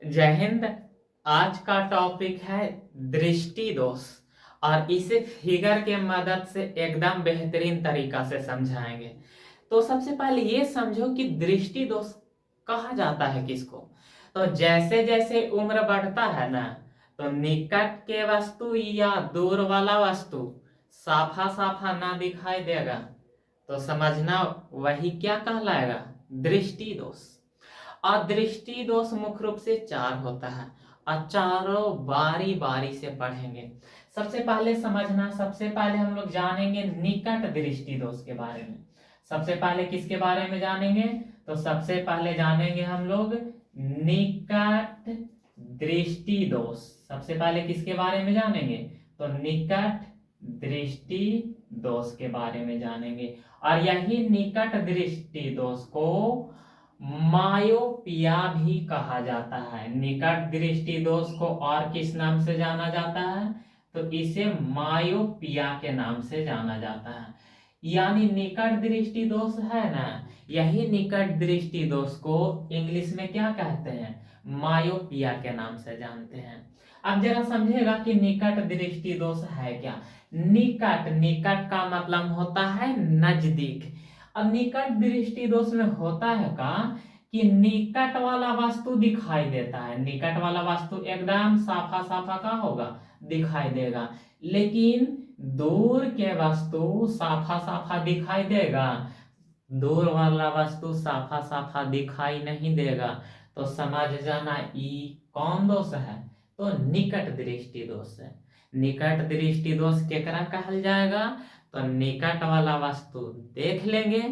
जय हिंद। आज का टॉपिक है दृष्टि दोष और इसे फिगर के मदद से एकदम बेहतरीन तरीका से समझाएंगे। तो सबसे पहले ये समझो कि दृष्टि दोष कहा जाता है किसको। तो जैसे जैसे उम्र बढ़ता है ना, तो निकट के वस्तु या दूर वाला वस्तु साफा साफा ना दिखाई देगा, तो समझना वही क्या कहलाएगा, दृष्टि दोष। और दृष्टि दोष मुख्य रूप से चार होता है और चारों बारी बारी से पढ़ेंगे। सबसे पहले समझना, सबसे पहले हम लोग जानेंगे निकट दृष्टि दोष के बारे में। सबसे पहले किसके बारे में जानेंगे, तो सबसे पहले जानेंगे हम लोग निकट दृष्टि दोष। सबसे पहले किसके बारे में जानेंगे, तो निकट दृष्टि दोष के बारे में जानेंगे। और यही निकट दृष्टि दोष को मायोपिया भी कहा जाता है। निकट दृष्टि दोष को और किस नाम से जाना जाता है, तो इसे मायोपिया के नाम से जाना जाता है। यानी निकट दृष्टि दोष है ना, यही निकट दृष्टि दोष को इंग्लिश में क्या कहते हैं, मायोपिया के नाम से जानते हैं। अब जरा समझेगा कि निकट दृष्टि दोष है क्या। निकट, निकट का मतलब होता है नजदीक। अब निकट दृष्टि दोष में होता है का कि निकट वाला वस्तु दिखाई देता है, निकट वाला वस्तु एकदम साफा साफा का होगा, दिखाई देगा, लेकिन दूर के वस्तु साफा साफा दिखाई देगा, दूर वाला वस्तु साफा साफा दिखाई नहीं देगा। तो समझ जाना ई कौन दोष है, तो निकट दृष्टि दोष है। निकट दृष्टि दोष केकरा कहल जाएगा, तो निकट वाला वस्तु देख लेंगे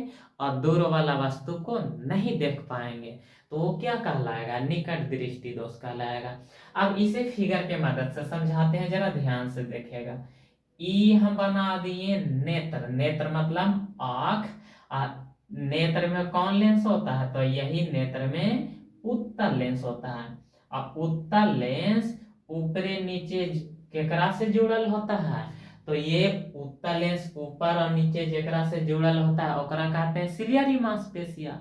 और दूर वाला वस्तु को नहीं देख पाएंगे, तो वो क्या कहलाएगा, निकट दृष्टि दोष कहलाएगा। अब इसे फिगर के मदद से समझाते हैं, जरा ध्यान से देखिएगा। ई हम बना दिए नेत्र, नेत्र मतलब आंख। नेत्र में कौन लेंस होता है, तो यही नेत्र में उत्तल लेंस होता है। और उत्तल लेंस ऊपरे नीचे केकरा से जुड़ल होता है, तो ये उत्तल लेंस ऊपर और नीचे जेकरा से जुड़ल होता है ओकरा कहते हैं सिलियरी मांसपेशिया।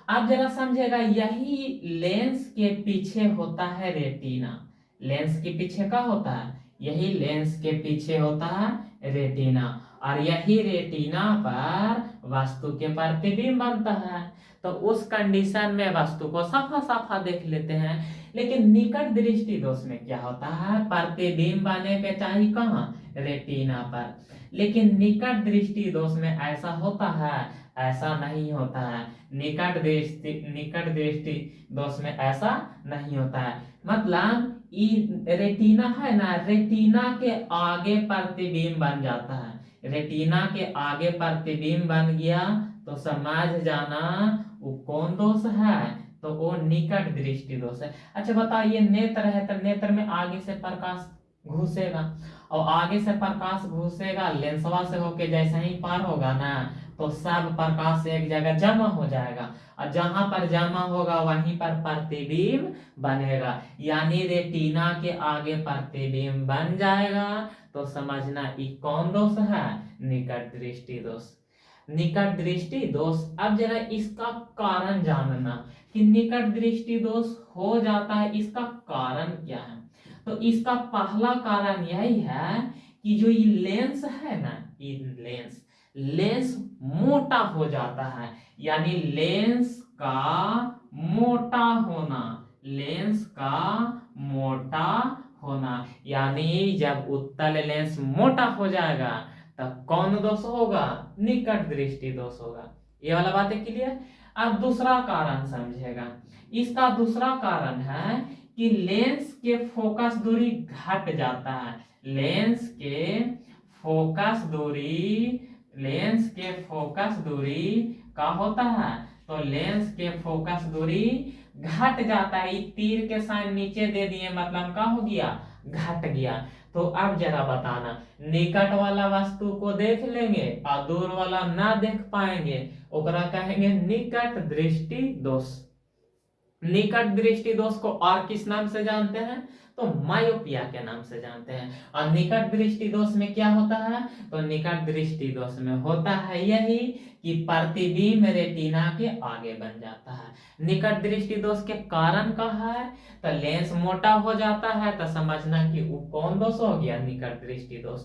अब जरा समझेगा, यही लेंस के पीछे होता है रेटिना। लेंस के पीछे क्या होता है, यही लेंस के पीछे होता है रेटिना, और यही रेटिना पर वस्तु के प्रतिबिंब बनता है। तो उस कंडीशन में वस्तु को साफा साफा देख लेते हैं। लेकिन निकट दृष्टि दोष में क्या होता है, प्रतिबिंब बने के चाहिए कहाँ, रेटिना पर। लेकिन निकट दृष्टि दोष में ऐसा होता है, ऐसा नहीं होता है। निकट दृष्टि दोष में ऐसा नहीं होता है। मतलब रेटिना है ना, रेटिना के आगे प्रतिबिंब बन जाता है। रेटिना के आगे प्रतिबिंब बन गया तो समझ जाना वो कौन दोष है, तो वो निकट दृष्टि दोष है। अच्छा बताइए, नेत्र है तो नेत्र में आगे से प्रकाश घुसेगा, और आगे से प्रकाश घुसेगा लेंसवा से होके जैसे ही पार होगा ना, तो सब प्रकाश एक जगह जमा हो जाएगा, और जहां पर जमा होगा वहीं पर प्रतिबिंब बनेगा। यानी रेटिना के आगे प्रतिबिंब बन जाएगा, तो समझना ये कौन दोष है, निकट दृष्टि दोष। निकट दृष्टि दोष। अब जरा इसका कारण जानना कि निकट दृष्टि दोष हो जाता है, इसका कारण क्या है। तो इसका पहला कारण यही है कि जो ये लेंस है ना, ये लेंस मोटा हो जाता है। यानी लेंस का मोटा होना, लेंस का मोटा होना, यानी जब उत्तल लेंस मोटा हो जाएगा तब कौन दोष होगा, निकट दृष्टि दोष होगा। ये वाला बात है क्लियर। अब दूसरा कारण समझेगा। इसका दूसरा कारण है कि लेंस के फोकस दूरी घट जाता है। लेंस के फोकस दूरी का होता है, तो लेंस के फोकस दूरी घट जाता है। तीर के साइन नीचे दे दिए मतलब का हो गया, घट गया। तो अब जरा बताना, निकट वाला वस्तु को देख लेंगे और दूर वाला ना देख पाएंगे, ओकरा कहेंगे निकट दृष्टि दोष। निकट दृष्टि दोष को और किस नाम से जानते हैं, तो मायोपिया के नाम से जानते हैं। और निकट दृष्टि दोष में क्या होता है? तो निकट दृष्टि दोष में होता है यही कि प्रतिबिंब रेटिना के आगे बन जाता है। निकट दृष्टि दोष के कारण का है तो लेंस मोटा हो जाता है, तो समझना कि वो कौन दोष हो गया? निकट दृष्टि दोष।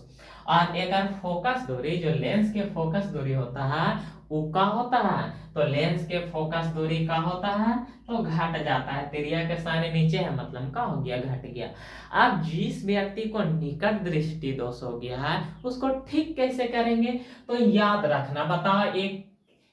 और एक फोकस दूरी, जो लेंस के फोकस दूरी होता है वो का होता है? तो लेंस के फोकस दूरी का होता है? तो घट जाता है। तिरिया के सामने नीचे है, मतलब का हो गया? घट गया। अब जिस व्यक्ति को निकट दृष्टि दोष हो गया है उसको ठीक कैसे करेंगे? तो याद रखना, बताओ, एक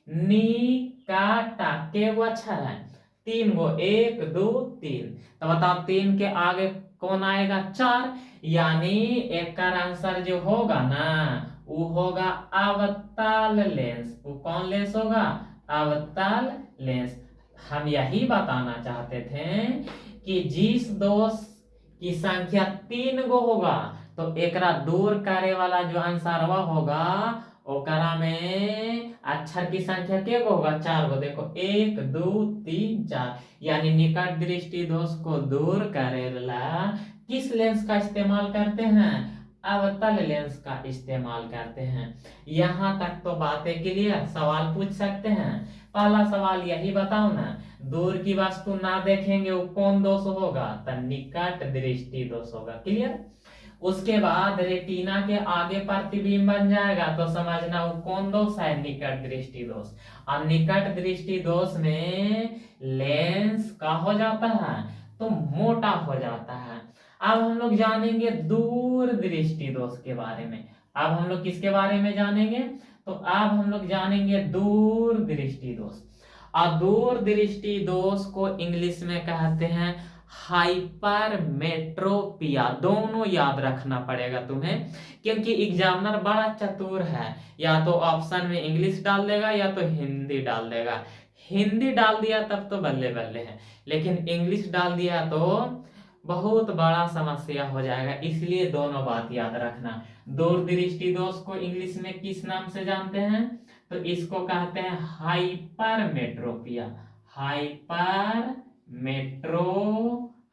निकट के वो अक्षर है 3 गो, 1 2 3, तो बताओ 3 के आगे कौन आएगा? 4, यानी एक का आंसर जो होगा ना वो होगा अवतल लेंस। वो कौन लेंस होगा? अवतल लेंस। हम यही बताना चाहते थे कि जिस दोष की संख्या 3 गो होगा तो एकरा दूर करे वाला जो आंसर होगा ओकरा में अक्षर की संख्या के गो होगा? 4 गो। देखो 1 2 3 4, यानी निकट दृष्टि दोष को दूर करेला किस लेंस का इस्तेमाल करते हैं? अवतल लेंस का इस्तेमाल करते हैं। यहां तक तो बातें क्लियर? सवाल पूछ सकते हैं। पहला सवाल यही बताओ ना, दूर की वस्तु ना देखेंगे वो कौन दोष होगा? तो निकट दृष्टि दोष होगा। क्लियर? उसके बाद रेटिना के आगे प्रतिबिंब बन जाएगा तो समझना वो कौन दोष है? निकट दृष्टि दोष। और निकट दृष्टि दोष में लेंस का हो जाता है तो मोटा हो जाता है। अब हम लोग जानेंगे दूर दृष्टि दोष के बारे में। अब हम लोग किसके बारे में जानेंगे? तो अब हम लोग जानेंगे दूर दृष्टि दोष। और दूर दृष्टि दोष को इंग्लिश में कहते हैं हाइपरमेट्रोपिया। दोनों याद रखना पड़ेगा तुम्हें, क्योंकि एग्जामिनर बड़ा चतुर है, या तो ऑप्शन में इंग्लिश डाल देगा या तो हिंदी डाल देगा। हिंदी डाल दिया तब तो बल्ले बल्ले है, लेकिन इंग्लिश डाल दिया तो बहुत बड़ा समस्या हो जाएगा। इसलिए दोनों बात याद रखना। दूर दृष्टि दोष को इंग्लिश में किस नाम से जानते हैं? तो इसको कहते हैं हाइपरमेट्रोपिया।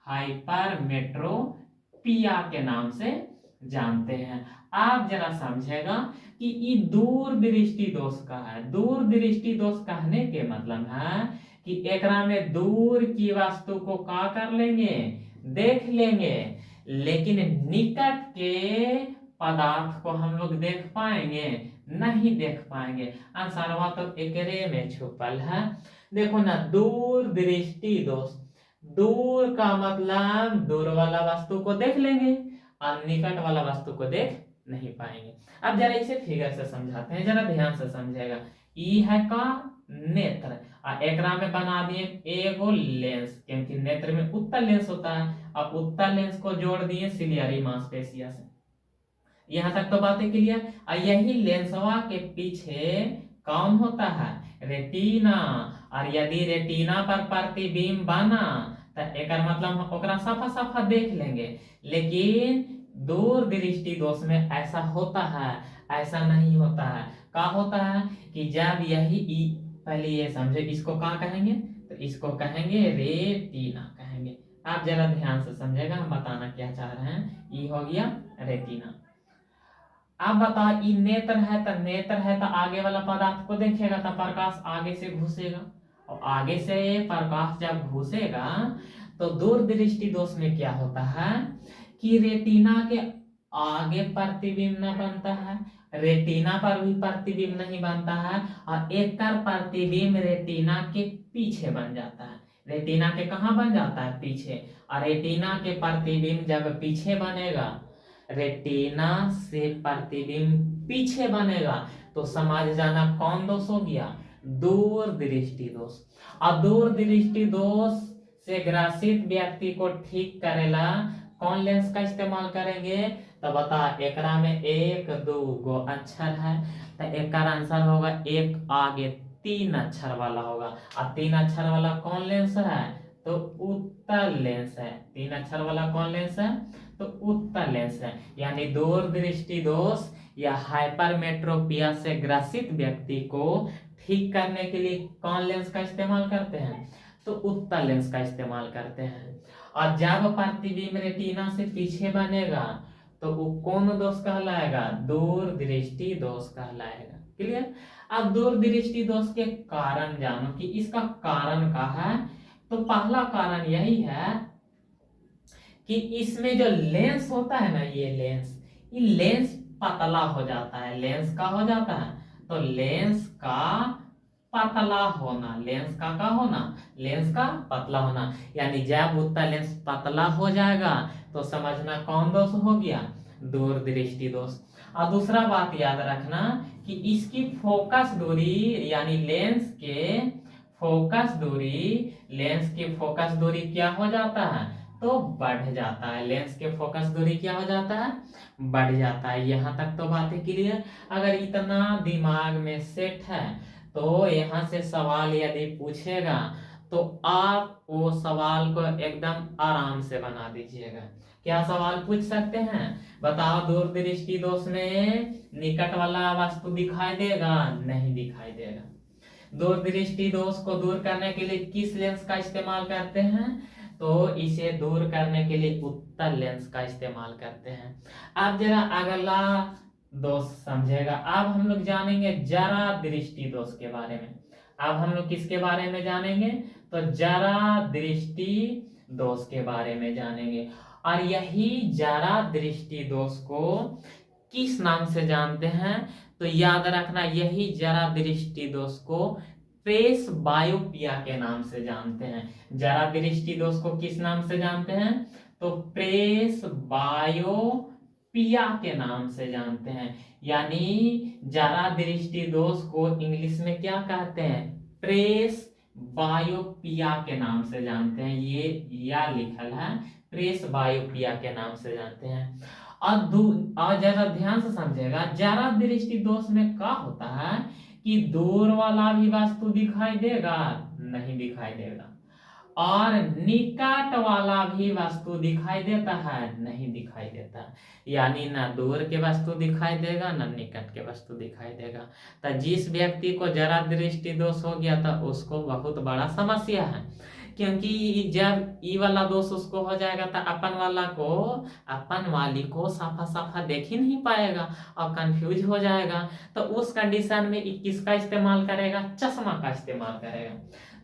हाइपरमेट्रोपिया के नाम से जानते हैं। आप जरा समझेगा कि ये दूर दृष्टि दोष का है। दूर दृष्टि दोष कहने के मतलब है कि एकरा में दूर की वस्तु को का कर लेंगे? देख लेंगे, लेकिन निकट के पदार्थ को हम लोग देख पाएंगे? नहीं देख पाएंगे। आंसरवा तो एकरे में छुपल है। देखो ना, दूर दृष्टि दोष, दूर का मतलब दूर वाला वस्तु को देख लेंगे और निकट वाला वस्तु को देख नहीं पाएंगे। अब जरा इसे फिगर से समझाते हैं, जरा ध्यान से समझेगा। ई है का नेत्र, और एकरा में बना दिए एगो लेंस, क्योंकि नेत्र में उत्तल लेंस होता है, और उत्तल लेंस को जोड़ दिए सिलियरी मांसपेशिया से। यहां तक तो बातें क्लियर। और यही लेंसवा के पीछे कौन होता है? रेटिना। और यदि रेटिना पर प्रतिबिंब बना तो एकर मतलब ओकरा साफा साफा देख लेंगे, लेकिन दूर दृष्टि दोष में ऐसा होता है? ऐसा नहीं होता है। क्या होता है कि जब यही पहले ये समझे, इसको क्या कहेंगे? तो इसको कहेंगे रेटिना कहेंगे। आप जरा ध्यान से समझेगा, हम बताना क्या चाह रहे हैं। ये हो गया रेटिना। अब बताओ, ये नेत्र है तो आगे वाला पदार्थ को देखेगा तो प्रकाश आगे से घुसेगा, और आगे से प्रकाश जब घुसेगा तो दूर दृष्टि दोष में क्या होता है कि रेटिना के आगे प्रतिबिंब न बनता है, रेटिना पर भी प्रतिबिंब नहीं बनता है, और एक प्रतिबिंब रेटिना के पीछे बन जाता है। रेटिना के कहाँ बन जाता है? पीछे। और रेटिना के प्रतिबिंब जब पीछे बनेगा, रेटिना से प्रतिबिंब पीछे बनेगा, तो समझ जाना कौन दोष हो गया? दूर दृष्टि दोष। और दूर दृष्टि दोष से ग्रसित व्यक्ति को ठीक करेला कौन लेंस का इस्तेमाल करेंगे? तो बता, एकरा में 1 2 गो अक्षर है, तो एक आंसर होगा एक आगे 3 अक्षर वाला होगा। और 3 अक्षर वाला कौन लेंस है? तो उत्तल लेंस है। 3 अक्षर वाला कौन लेंस है? तो उत्तल लेंस है। यानी दूर दृष्टि दोष या हाइपरमेट्रोपिया से ग्रसित व्यक्ति को ठीक करने के लिए कौन लेंस का इस्तेमाल करते हैं? तो उत्तल लेंस का इस्तेमाल करते हैं। और जब प्रतिबिंब रेटिना से पीछे बनेगा तो वो कौन दोष कहलाएगा? दूरदृष्टि दोष कहलाएगा। क्लियर? अब दूरदृष्टि दोष के कारण जानो कि इसका कारण क्या है। तो पहला कारण यही है कि इसमें जो लेंस होता है ना, ये लेंस पतला हो जाता है। लेंस का हो जाता है, तो लेंस का पतला होना, लेंस का होना, लेंस का पतला होना, यानी जब उत्तल लेंस पतला हो जाएगा तो समझना कौन दोष हो गया? दूरदृष्टि दोष। और दूसरा बात याद रखना कि इसकी फोकस दूरी, यानी लेंस की फोकस दूरी क्या हो जाता है? तो बढ़ जाता है। लेंस के फोकस दूरी क्या हो जाता है? बढ़ जाता है। यहाँ तक तो बातें क्लियर। अगर इतना दिमाग में सेट है तो यहाँ से सवाल यदि पूछेगा तो आप वो सवाल को एकदम आराम से बना दीजिएगा। क्या सवाल पूछ सकते हैं? बताओ, दूरदृष्टि दोष में निकट वाला वस्तु दिखाई देगा? नहीं दिखाई देगा। दूरदृष्टि दोष को दूर करने के लिए किस लेंस का इस्तेमाल करते हैं? तो इसे दूर करने के लिए उत्तल लेंस का इस्तेमाल करते हैं। अब जरा अगला दोष समझेगा। अब हम लोग जानेंगे जरा दृष्टि दोष के बारे में। अब हम लोग किसके बारे में जानेंगे? तो जरा दृष्टि दोष के बारे में जानेंगे। और यही जरा दृष्टि दोष को किस नाम से जानते हैं? तो याद रखना, यही जरा दृष्टि दोष को प्रेस बायोपिया के नाम से जानते हैं। जरा दृष्टि दोष को किस नाम से जानते हैं? तो प्रेस बायोपिया के नाम से जानते हैं। यानी जरा दृष्टि दोष को इंग्लिश में क्या कहते हैं? प्रेस बायोपिया के नाम से जानते हैं। ये या लिखल है, प्रेस बायोपिया के नाम से जानते हैं। और जरा ध्यान से समझेगा, जरा दृष्टि दोष में क्या होता है कि दूर वाला भी वस्तु दिखाई देगा? नहीं दिखाई देगा। और निकट वाला भी वस्तु दिखाई देता है? नहीं दिखाई देता। यानी ना दूर के वस्तु दिखाई देगा, ना निकट के वस्तु दिखाई देगा। तो जिस व्यक्ति को जरा दृष्टि दोष हो गया था उसको बहुत बड़ा समस्या है, क्योंकि जब ई वाला दोष उसको हो जाएगा तो अपन वाली को साफा साफा देख ही नहीं पाएगा और कंफ्यूज हो जाएगा। तो उस कंडीशन में किसका इस्तेमाल करेगा? चश्मा का इस्तेमाल करेगा।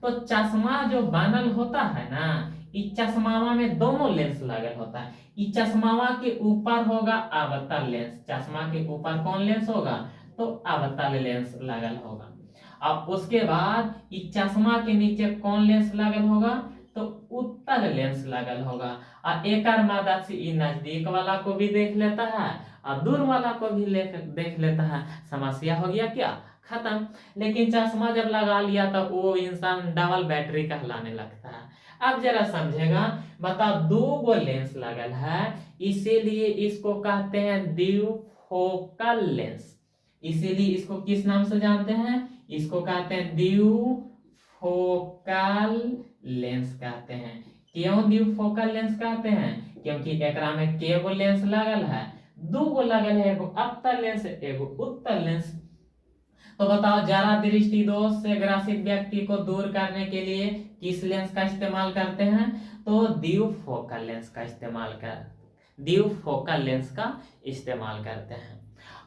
तो चश्मा जो बनल होता है ना, इस चश्मावा में दोनों लेंस लगल होता है। इस चश्मावा के ऊपर होगा अवतल लेंस। चश्मा के ऊपर कौन लेंस होगा? तो अवतल लेंस लगल होगा। अब उसके बाद इस चश्मा के नीचे कौन लेंस लगल होगा? तो उत्तल लेंस लगल होगा। और एक मदद से नजदीक वाला को भी देख लेता है और दूर वाला को भी देख लेता है। समस्या हो गया क्या? खत्म। लेकिन चश्मा जब लगा लिया तो वो इंसान डबल बैटरी कहलाने लगता है। अब जरा समझेगा, बताओ, दो गो लेंस लगल है, इसीलिए इसको कहते हैं द्विफोकल लेंस। इसीलिए इसको किस नाम से जानते हैं? इसको कहते हैं द्विफोकल लेंस कहते हैं। क्यों द्विफोकल लेंस कहते हैं? क्योंकि एकरा में के गो लेंस लगल है? दो गो लगल है, एगो अवतल लेंस, एगो उत्तल लेंस। तो बताओ, जरा दृष्टि दोष से ग्रसित व्यक्ति को दूर करने के लिए किस लेंस का इस्तेमाल करते हैं? तो द्विफोकल लेंस का इस्तेमाल करते हैं।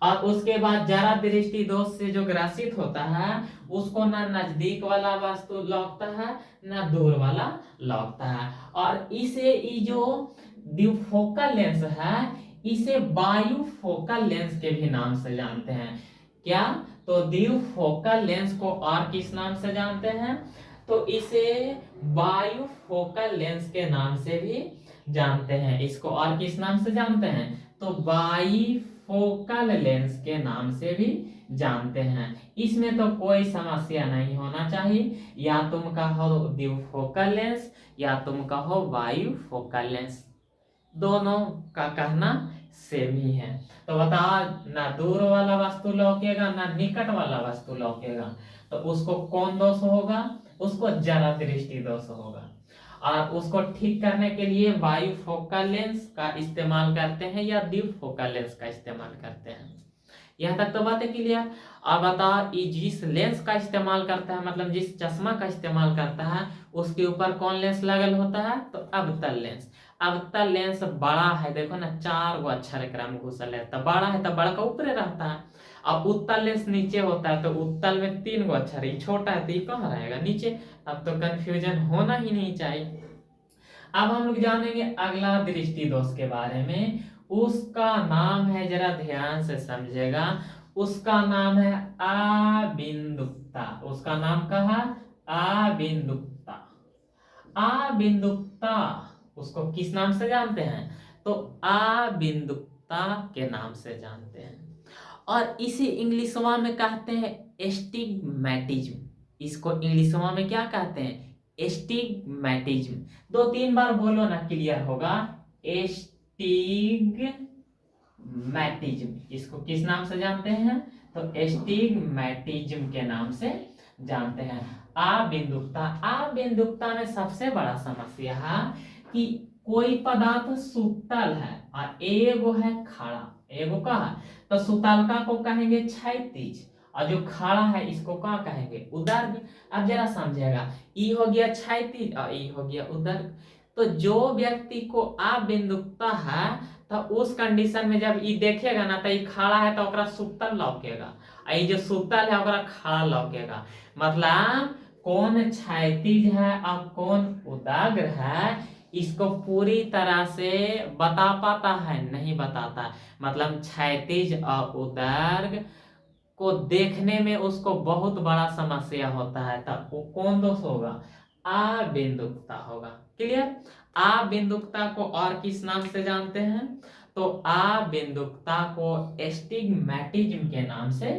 और उसके बाद जरा दृष्टि दोष से जो ग्रसित होता है उसको ना नजदीक वाला वस्तु लौकता है ना दूर वाला लौकता है। और इसे जो द्विफोकल लेंस है इसे बायुफोकल लेंस के भी नाम से जानते हैं। क्या? तो द्विफोकल लेंस को और किस नाम से जानते हैं? तो इसे बायुफोकल लेंस के नाम से भी जानते हैं। इसको और किस नाम से जानते हैं? तो बाइफोकल लेंस के नाम से भी जानते हैं। इसमें तो कोई समस्या नहीं होना चाहिए। या तुम कहो द्विफोकल लेंस या तुम कहो बाइफोकल लेंस, दोनों का कहना सेम ही है। तो बताओ, ना दूर वाला वस्तु लौकेगा ना निकट वाला वस्तु लौकेगा, तो उसको कौन दोष होगा? उसको जरा दृष्टि दोष होगा। और उसको ठीक करने के लिए बाइफोकल लेंस का इस्तेमाल करते हैं या द्विफोकल लेंस का इस्तेमाल करते हैं। यहाँ तक तो बात है क्लियर। अब बताओ ये जिस लेंस का इस्तेमाल करता है, मतलब जिस चश्मा का इस्तेमाल करता है, उसके ऊपर कौन लेंस लगल होता है? तो अवतल लेंस। अवतल लेंस बड़ा है, देखो ना 4 गो अक्षर एकरा में घुसल है, तो बड़ा है तो बड़ा का ऊपरे रहता है। अब उत्तल लेंस नीचे होता है, तो उत्तल में 3 गो अक्षर है, छोटा है तो ये कहाँ रहेगा? नीचे। अब तो कंफ्यूजन होना ही नहीं चाहिए। अब हम लोग जानेंगे अगला दृष्टि दोष के बारे में। उसका नाम है, जरा ध्यान से समझेगा, उसका नाम है अबिंदुकता। उसका नाम कहा? अबिंदुकता। अबिंदुकता उसको किस नाम से जानते हैं? तो अबिंदुकता के नाम से जानते हैं। और इसे इंग्लिशवा में कहते हैं एस्टिग्मेटिज्म। इसको इंग्लिशवा में क्या कहते हैं? एस्टिग्मेटिज्म। 2-3 बार बोलो ना, क्लियर होगा। एस्टिग्मेटिज्म, इसको किस नाम से जानते हैं? तो एस्टिग्मेटिज्म के नाम से जानते हैं। अबिंदुकता। अबिंदुकता में सबसे बड़ा समस्या है कि कोई पदार्थ सुतल है और एगो है खड़ा। एगो का है तो सुतलका को कहेंगे क्षैतिज, और जो खड़ा है इसको क्या कहेंगे? उदर्ग। अब जरा समझेगा, ई हो गया क्षैतिज और ई हो गया उदर्ग। तो जो व्यक्ति को अबिंदुकता है, तो उस कंडीशन में जब ई देखेगा ना, तो ई खड़ा है तो ओकरा सुतल लौकेगा, और ई जो सुतल है ओकरा खड़ा लौकेगा। मतलब कौन क्षैतिज है और कौन उदग्र है, इसको पूरी तरह से बता पाता है? नहीं बताता। मतलब क्षैतिज और उदग्र को देखने में उसको बहुत बड़ा समस्या होता है, तब वो कौन दोष होगा? अबिंदुकता होगा। क्लियर। अबिंदुकता को और किस नाम से जानते हैं? तो अबिंदुकता को एस्टिग्मेटिज्म के नाम से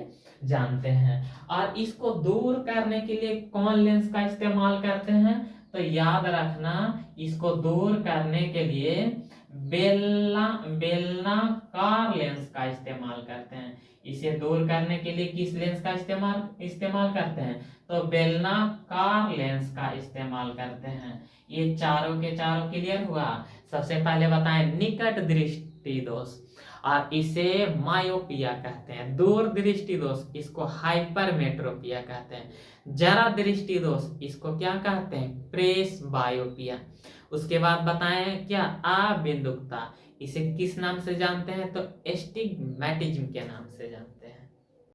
जानते हैं। और इसको दूर करने के लिए कौन लेंस का इस्तेमाल करते हैं? तो याद रखना, इसको दूर करने के लिए बेलनाकार लेंस का इस्तेमाल करते हैं। इसे दूर करने के लिए किस लेंस का इस्तेमाल करते हैं? तो बेलनाकार लेंस का इस्तेमाल करते हैं। ये चारों के चारों क्लियर हुआ। सबसे पहले बताएं निकट दृष्टि दोष, और इसे मायोपिया कहते हैं। दूर दृष्टि दोष इसको हाइपरमेट्रोपिया कहते हैं। जरा दृष्टि दोष इसको क्या कहते हैं? प्रेस बायोपिया। उसके बाद बताएं क्या? अबिंदुकता, इसे किस नाम से जानते हैं? तो एस्टिग्मेटिज्म के नाम से जानते हैं।